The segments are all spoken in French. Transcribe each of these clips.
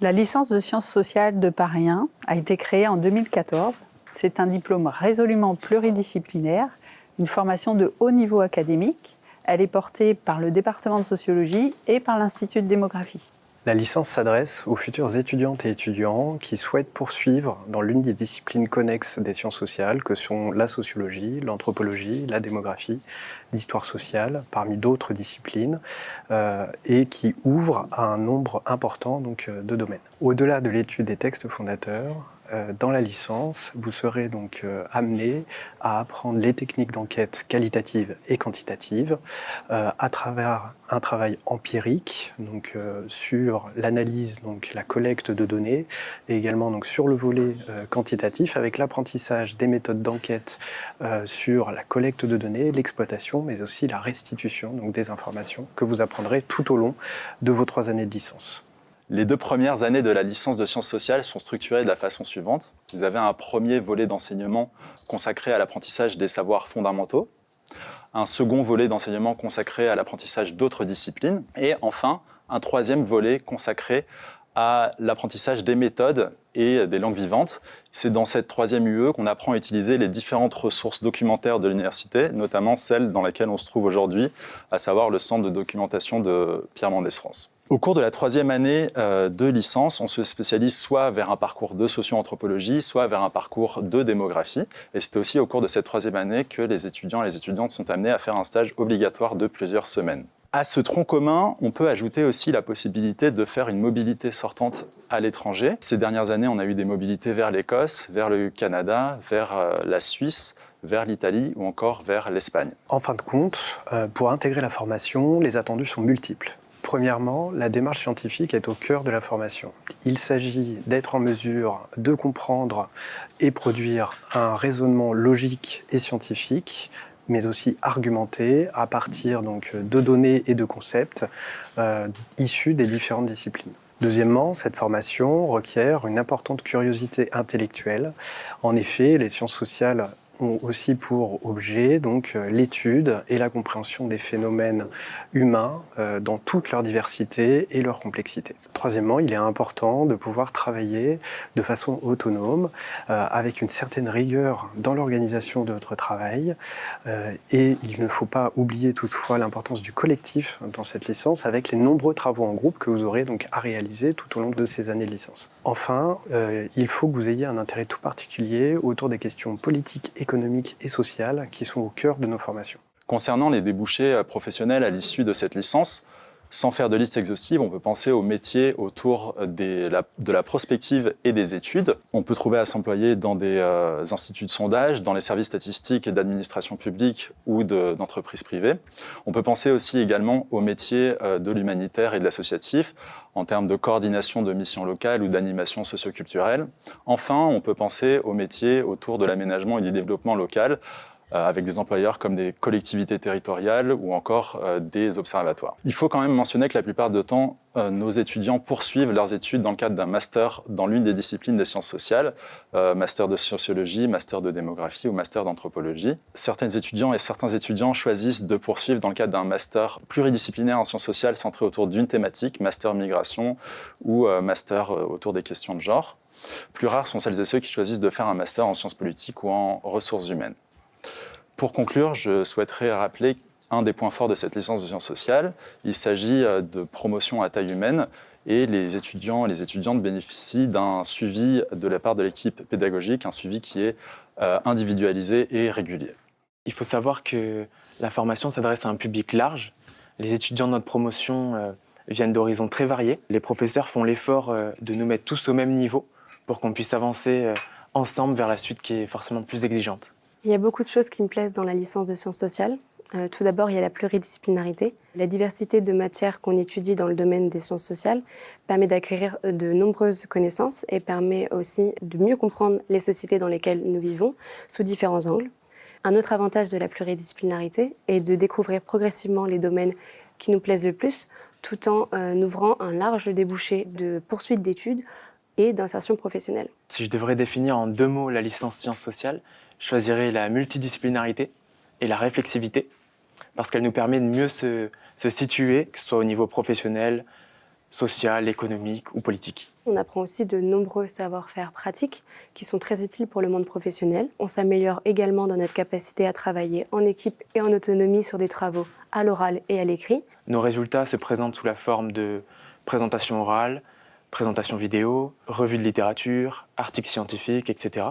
La licence de sciences sociales de Paris 1 a été créée en 2014. C'est un diplôme résolument pluridisciplinaire, une formation de haut niveau académique. Elle est portée par le département de sociologie et par l'Institut de démographie. La licence s'adresse aux futurs étudiantes et étudiants qui souhaitent poursuivre dans l'une des disciplines connexes des sciences sociales, que sont la sociologie, l'anthropologie, la démographie, l'histoire sociale, parmi d'autres disciplines, et qui ouvre à un nombre important de domaines. Au-delà de l'étude des textes fondateurs, dans la licence, vous serez donc amené à apprendre les techniques d'enquête qualitatives et quantitatives à travers un travail empirique sur l'analyse, la collecte de données, et également sur le volet quantitatif avec l'apprentissage des méthodes d'enquête sur la collecte de données, l'exploitation, mais aussi la restitution des informations que vous apprendrez tout au long de vos 3 années de licence. Les 2 premières années de la licence de sciences sociales sont structurées de la façon suivante. Vous avez un premier volet d'enseignement consacré à l'apprentissage des savoirs fondamentaux, un second volet d'enseignement consacré à l'apprentissage d'autres disciplines, et enfin un troisième volet consacré à l'apprentissage des méthodes et des langues vivantes. C'est dans cette troisième UE qu'on apprend à utiliser les différentes ressources documentaires de l'université, notamment celle dans laquelle on se trouve aujourd'hui, à savoir le centre de documentation de Pierre Mendès France. Au cours de la 3e année de licence, on se spécialise soit vers un parcours de socio-anthropologie, soit vers un parcours de démographie. Et c'est aussi au cours de cette 3e année que les étudiants et les étudiantes sont amenés à faire un stage obligatoire de plusieurs semaines. À ce tronc commun, on peut ajouter aussi la possibilité de faire une mobilité sortante à l'étranger. Ces dernières années, on a eu des mobilités vers l'Écosse, vers le Canada, vers la Suisse, vers l'Italie ou encore vers l'Espagne. En fin de compte, pour intégrer la formation, les attendus sont multiples. Premièrement, la démarche scientifique est au cœur de la formation. Il s'agit d'être en mesure de comprendre et produire un raisonnement logique et scientifique, mais aussi argumenté à partir de données et de concepts issus des différentes disciplines. Deuxièmement, cette formation requiert une importante curiosité intellectuelle. En effet, les sciences sociales ont aussi pour objet l'étude et la compréhension des phénomènes humains dans toute leur diversité et leur complexité. Troisièmement, il est important de pouvoir travailler de façon autonome, avec une certaine rigueur dans l'organisation de votre travail, et il ne faut pas oublier toutefois l'importance du collectif dans cette licence, avec les nombreux travaux en groupe que vous aurez à réaliser tout au long de ces années de licence. Enfin, il faut que vous ayez un intérêt tout particulier autour des questions politiques, économiques et sociales qui sont au cœur de nos formations. Concernant les débouchés professionnels à l'issue de cette licence, sans faire de liste exhaustive, on peut penser aux métiers autour de la prospective et des études. On peut trouver à s'employer dans des instituts de sondage, dans les services statistiques et d'administration publique ou d'entreprises privées. On peut penser aussi également aux métiers de l'humanitaire et de l'associatif, en termes de coordination de missions locales ou d'animation socioculturelle. Enfin, on peut penser aux métiers autour de l'aménagement et du développement local, avec des employeurs comme des collectivités territoriales ou encore des observatoires. Il faut quand même mentionner que la plupart du temps, nos étudiants poursuivent leurs études dans le cadre d'un master dans l'une des disciplines des sciences sociales, master de sociologie, master de démographie ou master d'anthropologie. Certaines étudiants et certains étudiants choisissent de poursuivre dans le cadre d'un master pluridisciplinaire en sciences sociales centré autour d'une thématique, master migration ou master autour des questions de genre. Plus rares sont celles et ceux qui choisissent de faire un master en sciences politiques ou en ressources humaines. Pour conclure, je souhaiterais rappeler un des points forts de cette licence de sciences sociales. Il s'agit de promotion à taille humaine et les étudiants et les étudiantes bénéficient d'un suivi de la part de l'équipe pédagogique, un suivi qui est individualisé et régulier. Il faut savoir que la formation s'adresse à un public large. Les étudiants de notre promotion viennent d'horizons très variés. Les professeurs font l'effort de nous mettre tous au même niveau pour qu'on puisse avancer ensemble vers la suite qui est forcément plus exigeante. Il y a beaucoup de choses qui me plaisent dans la licence de sciences sociales. Tout d'abord, il y a la pluridisciplinarité. La diversité de matières qu'on étudie dans le domaine des sciences sociales permet d'acquérir de nombreuses connaissances et permet aussi de mieux comprendre les sociétés dans lesquelles nous vivons sous différents angles. Un autre avantage de la pluridisciplinarité est de découvrir progressivement les domaines qui nous plaisent le plus, tout en ouvrant un large débouché de poursuite d'études et d'insertion professionnelle. Si je devrais définir en 2 mots la licence sciences sociales, je choisirais la multidisciplinarité et la réflexivité, parce qu'elle nous permet de mieux se situer, que ce soit au niveau professionnel, sociales, économiques ou politiques. On apprend aussi de nombreux savoir-faire pratiques qui sont très utiles pour le monde professionnel. On s'améliore également dans notre capacité à travailler en équipe et en autonomie sur des travaux à l'oral et à l'écrit. Nos résultats se présentent sous la forme de présentation orale, présentation vidéo, revue de littérature, articles scientifiques, etc.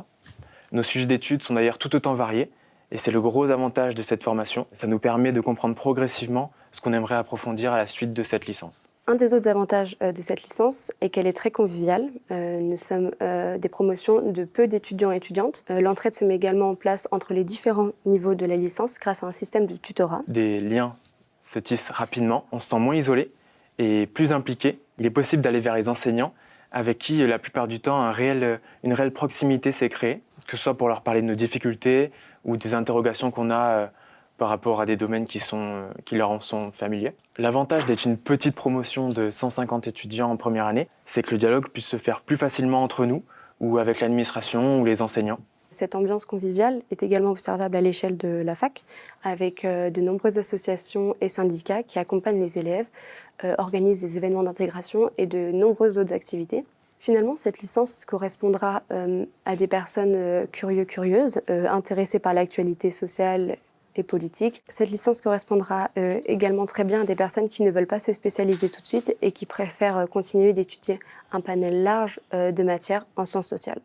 Nos sujets d'études sont d'ailleurs tout autant variés et c'est le gros avantage de cette formation. Ça nous permet de comprendre progressivement ce qu'on aimerait approfondir à la suite de cette licence. Un des autres avantages de cette licence est qu'elle est très conviviale. Nous sommes des promotions de peu d'étudiants et étudiantes. L'entraide se met également en place entre les différents niveaux de la licence grâce à un système de tutorat. Des liens se tissent rapidement, on se sent moins isolé et plus impliqué. Il est possible d'aller vers les enseignants avec qui, la plupart du temps, une réelle proximité s'est créée, que ce soit pour leur parler de nos difficultés ou des interrogations qu'on a par rapport à des domaines qui leur en sont familiers. L'avantage d'être une petite promotion de 150 étudiants en première année, c'est que le dialogue puisse se faire plus facilement entre nous ou avec l'administration ou les enseignants. Cette ambiance conviviale est également observable à l'échelle de la fac, avec de nombreuses associations et syndicats qui accompagnent les élèves, organisent des événements d'intégration et de nombreuses autres activités. Finalement, cette licence correspondra à des personnes curieuses, intéressées par l'actualité sociale et politique. Cette licence correspondra également très bien à des personnes qui ne veulent pas se spécialiser tout de suite et qui préfèrent continuer d'étudier un panel large de matières en sciences sociales.